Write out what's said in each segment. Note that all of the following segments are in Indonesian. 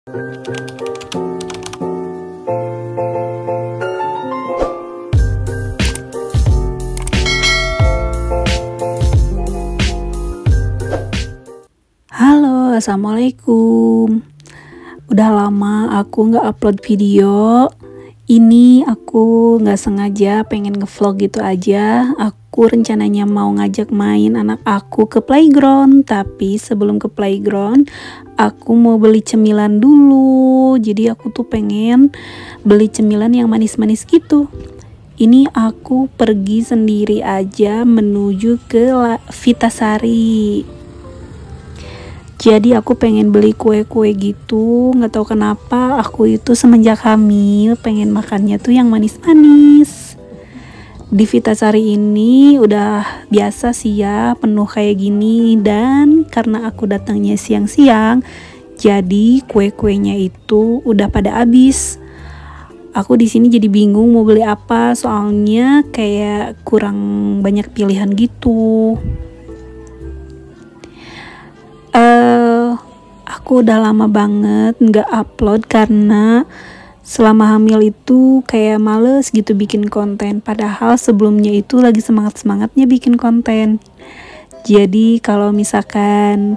Halo, assalamualaikum. Udah lama aku nggak upload video. Ini aku nggak sengaja pengen ngevlog gitu aja. Aku rencananya mau ngajak main anak aku ke playground, tapi sebelum ke playground aku mau beli cemilan dulu. Jadi aku tuh pengen beli cemilan yang manis-manis gitu. Ini aku pergi sendiri aja menuju ke Vitasari. Jadi aku pengen beli kue-kue gitu, nggak tahu kenapa aku itu semenjak hamil pengen makannya tuh yang manis-manis. Di Vitasari ini udah biasa sih ya penuh kayak gini, dan karena aku datangnya siang-siang, jadi kue-kuenya itu udah pada habis. Aku di sini jadi bingung mau beli apa, soalnya kayak kurang banyak pilihan gitu. Aku udah lama banget nggak upload karena selama hamil itu kayak males gitu bikin konten, padahal sebelumnya itu lagi semangat-semangatnya bikin konten. Jadi kalau misalkan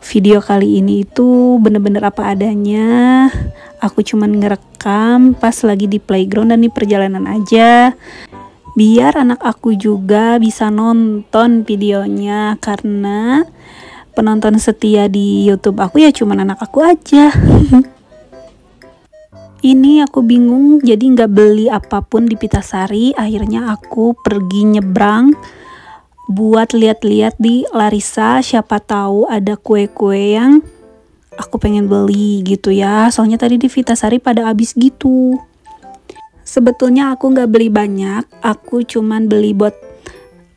video kali ini itu bener-bener apa adanya, aku cuman ngerekam pas lagi di playground dan di perjalanan aja, biar anak aku juga bisa nonton videonya, karena penonton setia di YouTube aku ya cuman anak aku aja. Ini aku bingung, jadi nggak beli apapun di Vitasari. Akhirnya aku pergi nyebrang buat lihat-lihat di Larissa, siapa tahu ada kue-kue yang aku pengen beli gitu ya. Soalnya tadi di Vitasari pada habis gitu. Sebetulnya aku nggak beli banyak, aku cuman beli buat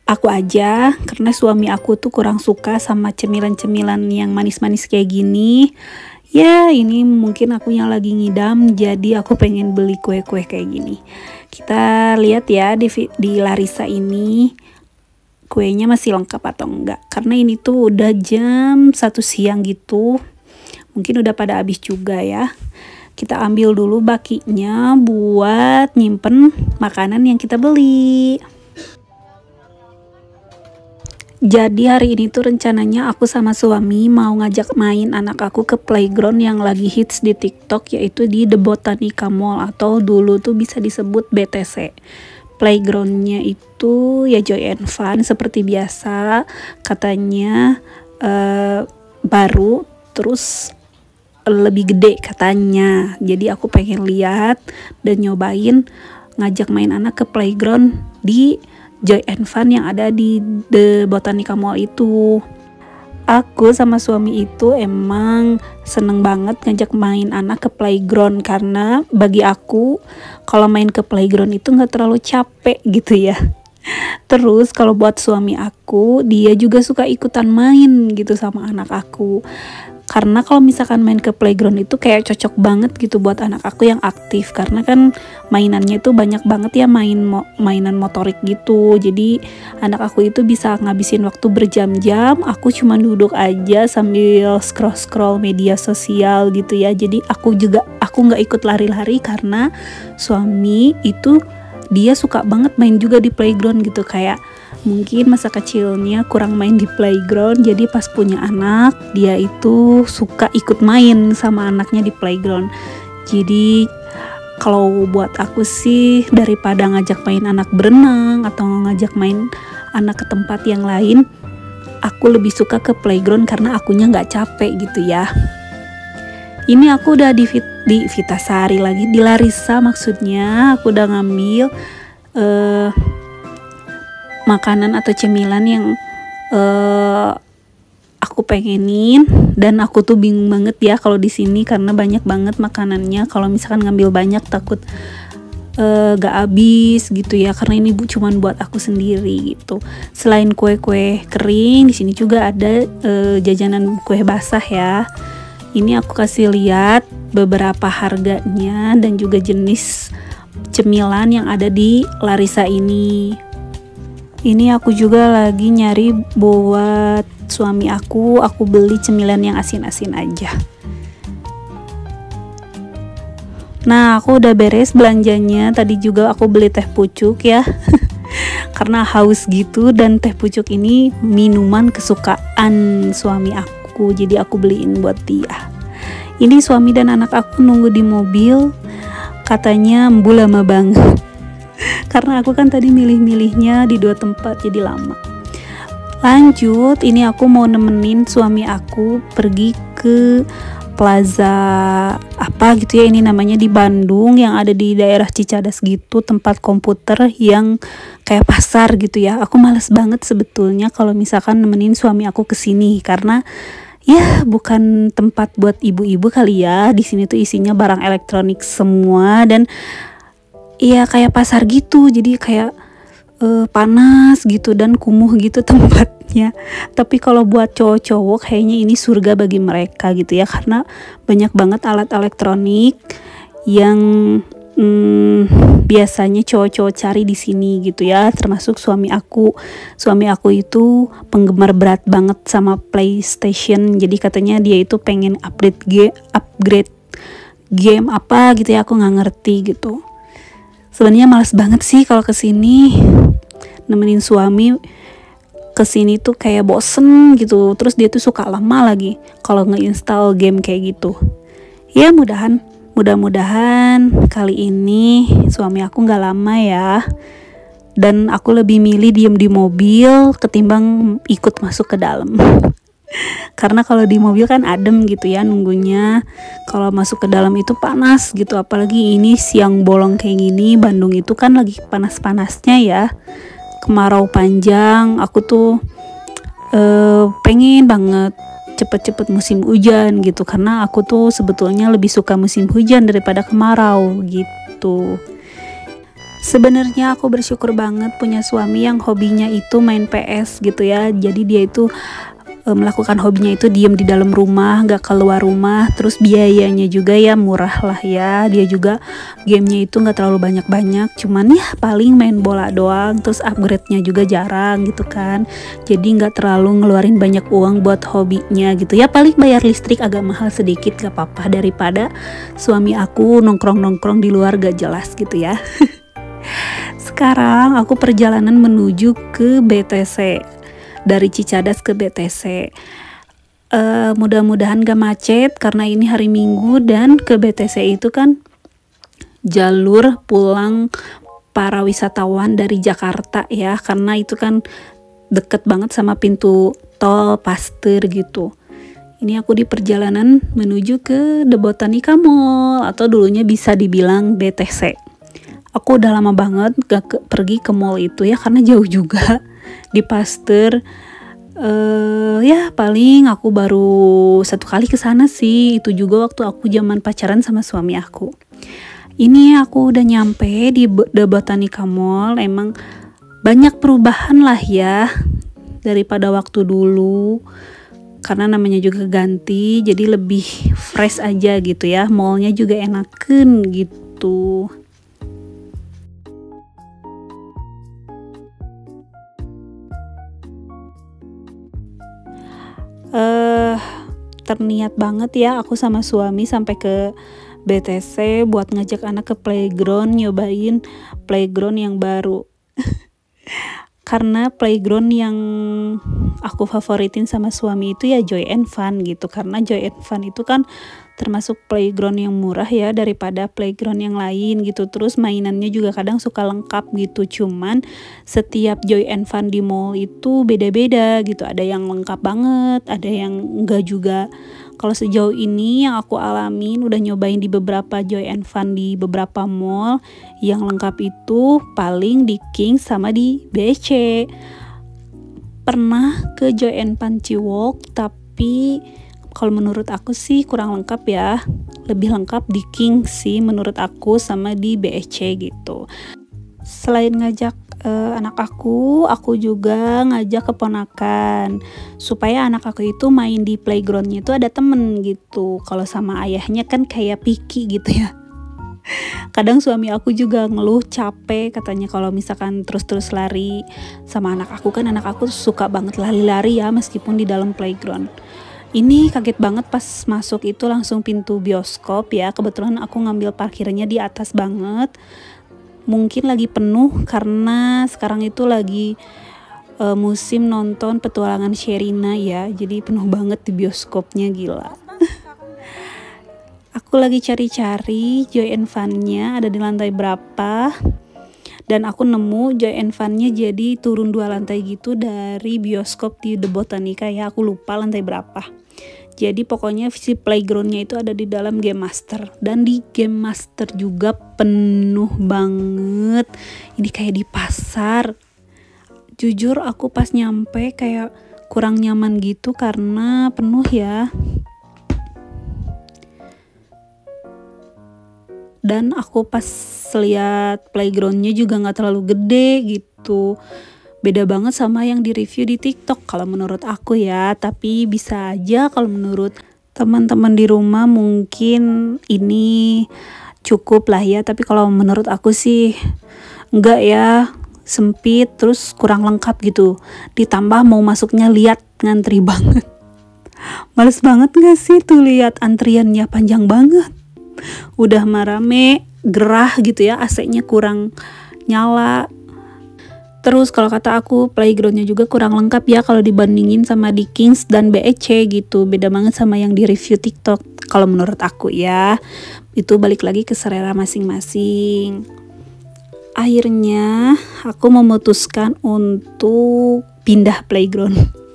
aku aja, karena suami aku tuh kurang suka sama cemilan-cemilan yang manis-manis kayak gini. Ya ini mungkin aku yang lagi ngidam, jadi aku pengen beli kue-kue kayak gini. Kita lihat ya di Larissa ini kuenya masih lengkap atau enggak, karena ini tuh udah jam 1 siang gitu, mungkin udah pada habis juga ya. Kita ambil dulu bakinya buat nyimpen makanan yang kita beli. Jadi hari ini tuh rencananya aku sama suami mau ngajak main anak aku ke playground yang lagi hits di TikTok, yaitu di The Botanica Mall atau dulu tuh bisa disebut BTC. Playgroundnya itu ya Joy and Fun seperti biasa, katanya baru, terus lebih gede katanya. Jadi aku pengen lihat dan nyobain ngajak main anak ke playground di Joy and Fun yang ada di The Botanica Mall itu. Aku sama suami itu emang seneng banget ngajak main anak ke playground, karena bagi aku kalau main ke playground itu gak terlalu capek gitu ya. Terus kalau buat suami aku, dia juga suka ikutan main gitu sama anak aku. Karena kalau misalkan main ke playground itu kayak cocok banget gitu buat anak aku yang aktif, karena kan mainannya itu banyak banget ya, mainan motorik gitu. Jadi anak aku itu bisa ngabisin waktu berjam-jam. Aku cuma duduk aja sambil scroll media sosial gitu ya. Jadi aku nggak ikut lari-lari, karena suami itu dia suka banget main juga di playground gitu. Kayak mungkin masa kecilnya kurang main di playground, jadi pas punya anak dia itu suka ikut main sama anaknya di playground. Jadi kalau buat aku sih, daripada ngajak main anak berenang atau ngajak main anak ke tempat yang lain, aku lebih suka ke playground karena akunya nggak capek gitu ya. Ini aku udah di Vitasari lagi, di Larissa maksudnya. Aku udah ngambil makanan atau cemilan yang aku pengenin, dan aku tuh bingung banget ya kalau di sini karena banyak banget makanannya. Kalau misalkan ngambil banyak takut gak habis gitu ya, karena ini cuman buat aku sendiri gitu. Selain kue-kue kering, di sini juga ada jajanan kue basah ya. Ini aku kasih lihat beberapa harganya dan juga jenis cemilan yang ada di Larissa ini. Ini aku juga lagi nyari buat suami aku beli cemilan yang asin-asin aja. Nah, aku udah beres belanjanya. Tadi juga aku beli teh pucuk ya. Karena haus gitu, dan teh pucuk ini minuman kesukaan suami aku. Jadi aku beliin buat dia. Ini suami dan anak aku nunggu di mobil. Katanya embu lama banget. Karena aku kan tadi milih-milihnya di 2 tempat jadi lama. Lanjut, ini aku mau nemenin suami aku pergi ke Plaza apa gitu ya, ini namanya di Bandung, yang ada di daerah Cicadas gitu, tempat komputer yang kayak pasar gitu ya. Aku males banget sebetulnya kalau misalkan nemenin suami aku kesini, karena ya bukan tempat buat ibu-ibu kali ya. Di sini tuh isinya barang elektronik semua, dan iya kayak pasar gitu, jadi kayak panas gitu dan kumuh gitu tempatnya. Tapi kalau buat cowok-cowok kayaknya ini surga bagi mereka gitu ya, karena banyak banget alat elektronik yang biasanya cowok-cowok cari di sini gitu ya, termasuk suami aku. Suami aku itu penggemar berat banget sama PlayStation, jadi katanya dia itu pengen upgrade game apa gitu ya, aku nggak ngerti gitu. Sebenarnya males banget sih kalau kesini nemenin suami kesini tuh, kayak bosen gitu. Terus dia tuh suka lama lagi kalau ngeinstall game kayak gitu. Ya mudah-mudahan kali ini suami aku nggak lama ya. Dan aku lebih milih diem di mobil ketimbang ikut masuk ke dalam. Karena kalau di mobil kan adem gitu ya nunggunya. Kalau masuk ke dalam itu panas gitu, apalagi ini siang bolong kayak gini. Bandung itu kan lagi panas-panasnya ya, kemarau panjang. Aku tuh pengen banget cepet-cepet musim hujan gitu, karena aku tuh sebetulnya lebih suka musim hujan daripada kemarau gitu. Sebenarnya aku bersyukur banget punya suami yang hobinya itu main PS gitu ya. Jadi dia itu melakukan hobinya itu diem di dalam rumah, gak keluar rumah. Terus biayanya juga ya murah lah ya. Dia juga gamenya itu gak terlalu banyak-banyak, cuman ya paling main bola doang. Terus upgrade-nya juga jarang gitu kan, jadi gak terlalu ngeluarin banyak uang buat hobinya gitu ya. Paling bayar listrik agak mahal sedikit, gak apa-apa daripada suami aku nongkrong-nongkrong di luar gak jelas gitu ya. Sekarang aku perjalanan menuju ke BTC, dari Cicadas ke BTC. Mudah-mudahan gak macet karena ini hari Minggu, dan ke BTC itu kan jalur pulang para wisatawan dari Jakarta ya, karena itu kan deket banget sama pintu tol Pasteur gitu. Ini aku di perjalanan menuju ke The Botanica Mall, atau dulunya bisa dibilang BTC. Aku udah lama banget gak pergi ke mall itu ya, karena jauh juga di Pasteur. Ya paling aku baru 1 kali ke sana sih, itu juga waktu aku zaman pacaran sama suami aku. Ini aku udah nyampe di The Botanica Mall. Emang banyak perubahan lah ya daripada waktu dulu, karena namanya juga ganti, jadi lebih fresh aja gitu ya. Mallnya juga enaken gitu. Terniat banget ya aku sama suami sampai ke BTC buat ngajak anak ke playground, nyobain playground yang baru. Karena playground yang aku favoritin sama suami itu ya Joy and Fun gitu, karena Joy and Fun itu kan termasuk playground yang murah ya daripada playground yang lain gitu. Terus mainannya juga kadang suka lengkap gitu, cuman setiap Joy and Fun di mall itu beda-beda gitu, ada yang lengkap banget, ada yang enggak juga. Kalau sejauh ini yang aku alamin, udah nyobain di beberapa Joy and Fun di beberapa mall, yang lengkap itu paling di King sama di BC. Pernah ke Joy and Fun Ciwok, tapi kalau menurut aku sih kurang lengkap ya. Lebih lengkap di King sih menurut aku, sama di BSC gitu. Selain ngajak anak aku juga ngajak keponakan, supaya anak aku itu main di playgroundnya itu ada temen gitu. Kalau sama ayahnya kan kayak picky gitu ya. Kadang suami aku juga ngeluh capek, katanya kalau misalkan terus-terus lari sama anak aku, kan anak aku suka banget lari-lari ya meskipun di dalam playground. Ini kaget banget pas masuk itu langsung pintu bioskop ya. Kebetulan aku ngambil parkirnya di atas banget. Mungkin lagi penuh karena sekarang itu lagi musim nonton petualangan Sherina ya. Jadi penuh banget di bioskopnya, gila. Aku lagi cari-cari Joy and Fun-nya ada di lantai berapa. Dan aku nemu Joy and Fun-nya jadi turun 2 lantai gitu dari bioskop di The Botanica ya. Aku lupa lantai berapa. Jadi pokoknya si playgroundnya itu ada di dalam Game Master. Dan di Game Master juga penuh banget. Ini kayak di pasar. Jujur aku pas nyampe kayak kurang nyaman gitu karena penuh ya. Dan aku pas lihat playgroundnya juga gak terlalu gede gitu. Beda banget sama yang di review di TikTok kalau menurut aku ya. Tapi bisa aja kalau menurut teman-teman di rumah mungkin ini cukup lah ya. Tapi kalau menurut aku sih enggak ya, sempit terus kurang lengkap gitu. Ditambah mau masuknya lihat ngantri banget. Males banget gak sih tuh lihat antriannya panjang banget. Udah marame, gerah gitu ya, AC-nya kurang nyala. Terus kalau kata aku playgroundnya juga kurang lengkap ya kalau dibandingin sama di Kings dan BEC gitu. Beda banget sama yang di review TikTok kalau menurut aku ya. Itu balik lagi ke selera masing-masing. Akhirnya aku memutuskan untuk pindah playground.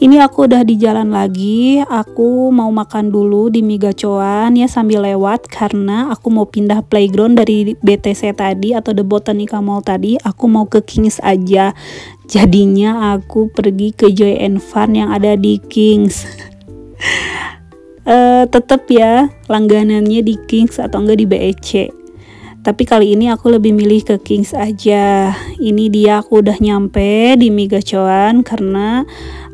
Ini aku udah di jalan lagi, aku mau makan dulu di Migacoan ya sambil lewat karena aku mau pindah playground dari BTC tadi atau The Botanica Mall tadi, aku mau ke Kings aja. Jadinya aku pergi ke Joy and Fun yang ada di Kings. Tetep ya langganannya di Kings atau enggak di BEC. Tapi kali ini aku lebih milih ke Kings aja. Ini dia aku udah nyampe di Migacoan karena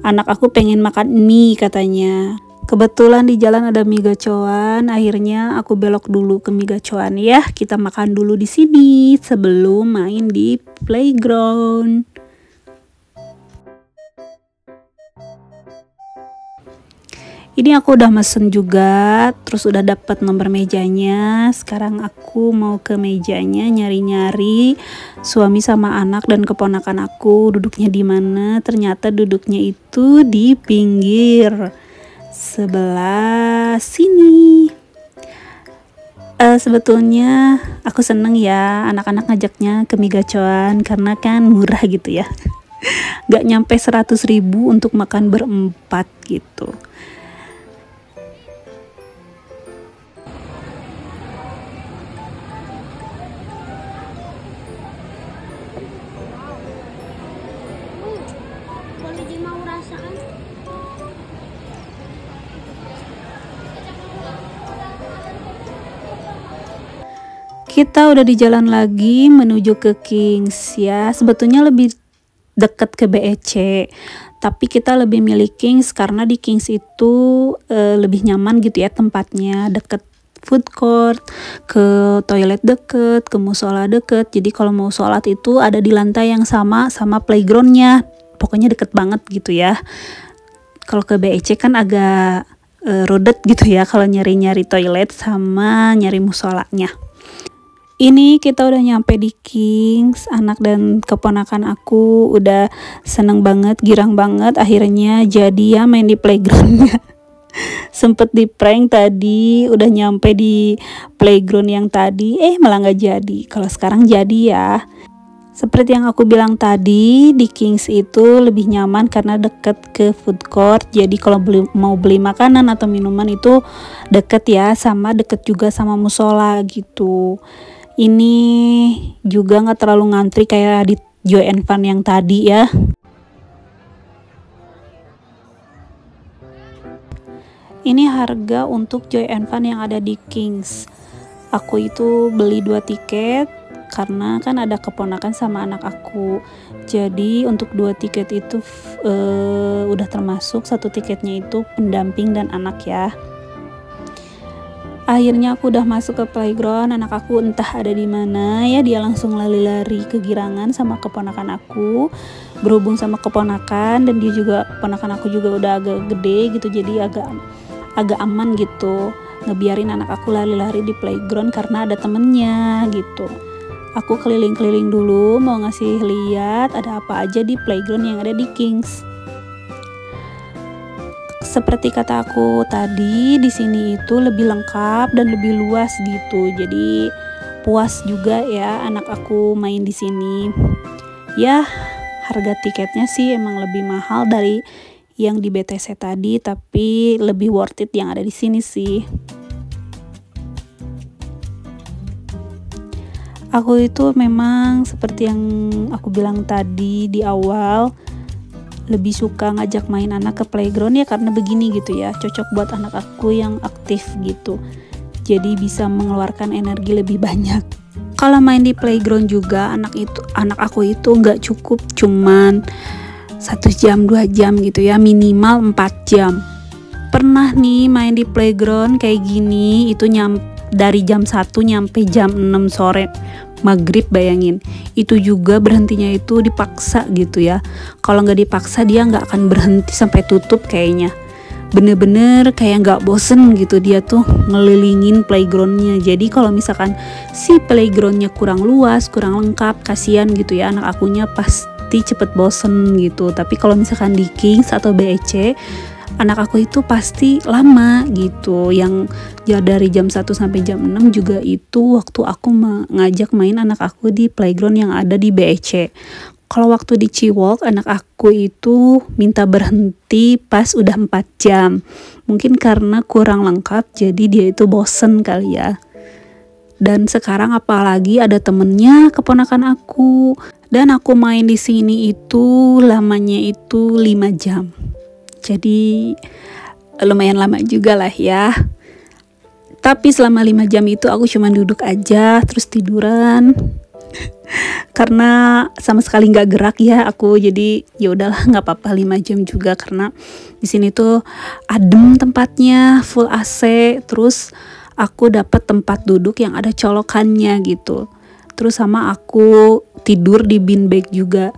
anak aku pengen makan mie katanya. Kebetulan di jalan ada Migacoan, akhirnya aku belok dulu ke Migacoan ya. Kita makan dulu di sini sebelum main di playground. Ini aku udah mesen juga, terus udah dapet nomor mejanya. Sekarang aku mau ke mejanya nyari-nyari suami sama anak dan keponakan aku duduknya di mana. Ternyata duduknya itu di pinggir sebelah sini. Sebetulnya aku seneng ya anak-anak ngajaknya ke Migacoan karena kan murah gitu ya. Gak nyampe 100.000 untuk makan berempat gitu. Kita udah di jalan lagi menuju ke Kings ya. Sebetulnya lebih deket ke BEC, tapi kita lebih milih Kings karena di Kings itu lebih nyaman gitu ya tempatnya, deket food court, ke toilet deket, ke musola deket. Jadi kalau mau sholat itu ada di lantai yang sama playgroundnya, pokoknya deket banget gitu ya. Kalau ke BEC kan agak rodet gitu ya kalau nyari-nyari toilet sama nyari musolanya. Ini kita udah nyampe di Kings, anak dan keponakan aku udah seneng banget, girang banget, akhirnya jadi ya main di playgroundnya. Sempet di prank tadi, udah nyampe di playground yang tadi, malah nggak jadi. Kalau sekarang jadi ya. Seperti yang aku bilang tadi, di Kings itu lebih nyaman karena deket ke food court. Jadi kalau mau beli makanan atau minuman itu deket ya, sama deket juga sama musola gitu. Ini juga nggak terlalu ngantri kayak di Joy and Fun yang tadi ya. Ini harga untuk Joy and Fun yang ada di Kings. Aku itu beli 2 tiket karena kan ada keponakan sama anak aku. Jadi untuk 2 tiket itu udah termasuk 1 tiketnya itu pendamping dan anak ya. Akhirnya aku udah masuk ke playground. Anak aku entah ada di mana ya, dia langsung lari-lari kegirangan sama keponakan aku, berhubung sama keponakan, dan dia juga, keponakan aku juga udah agak gede gitu, jadi agak aman gitu ngebiarin anak aku lari-lari di playground karena ada temennya gitu. Aku keliling-keliling dulu mau ngasih lihat ada apa aja di playground yang ada di Kings. Seperti kata aku tadi, di sini itu lebih lengkap dan lebih luas gitu. Jadi puas juga ya anak aku main di sini. Ya, harga tiketnya sih emang lebih mahal dari yang di BTC tadi, tapi lebih worth it yang ada di sini sih. Aku itu memang seperti yang aku bilang tadi di awal, lebih suka ngajak main anak ke playground ya karena begini gitu ya, cocok buat anak aku yang aktif gitu, jadi bisa mengeluarkan energi lebih banyak. Kalau main di playground juga anak aku itu nggak cukup cuman 1 jam 2 jam gitu ya, minimal 4 jam. Pernah nih main di playground kayak gini itu dari jam 1 nyampe jam 6 sore maghrib, bayangin. Itu juga berhentinya itu dipaksa gitu ya. Kalau nggak dipaksa dia nggak akan berhenti sampai tutup kayaknya. Bener-bener kayak nggak bosen gitu dia tuh ngelilingin playgroundnya. Jadi kalau misalkan si playgroundnya kurang luas, kurang lengkap, kasihan gitu ya anak akunya, pasti cepet bosen gitu. Tapi kalau misalkan di Kings atau BEC, anak aku itu pasti lama gitu, yang dari jam 1 sampai jam 6 juga itu waktu aku ngajak main anak aku di playground yang ada di BEC. Kalau waktu di Ciwalk, anak aku itu minta berhenti pas udah 4 jam. Mungkin karena kurang lengkap, jadi dia itu bosen kali ya. Dan sekarang apalagi ada temennya keponakan aku, dan aku main di sini itu lamanya itu 5 jam. Jadi lumayan lama juga lah ya. Tapi selama 5 jam itu aku cuma duduk aja terus tiduran. Karena sama sekali nggak gerak ya aku, jadi ya udahlah nggak apa-apa 5 jam juga, karena di sini tuh adem tempatnya, full AC, terus aku dapat tempat duduk yang ada colokannya gitu. Terus sama aku tidur di beanbag juga.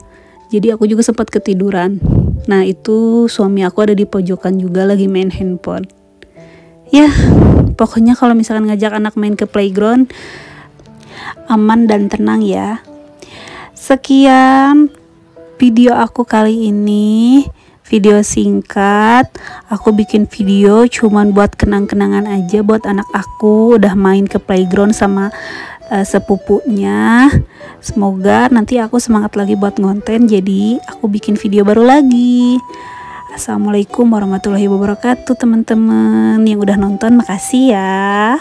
Jadi aku juga sempat ketiduran. Nah itu suami aku ada di pojokan juga lagi main handphone. Ya pokoknya kalau misalkan ngajak anak main ke playground, aman dan tenang ya. Sekian video aku kali ini, video singkat. Aku bikin video cuman buat kenang-kenangan aja buat anak aku udah main ke playground sama sepupunya. Semoga nanti aku semangat lagi buat ngonten, jadi aku bikin video baru lagi. Assalamualaikum warahmatullahi wabarakatuh teman-teman yang udah nonton, makasih ya.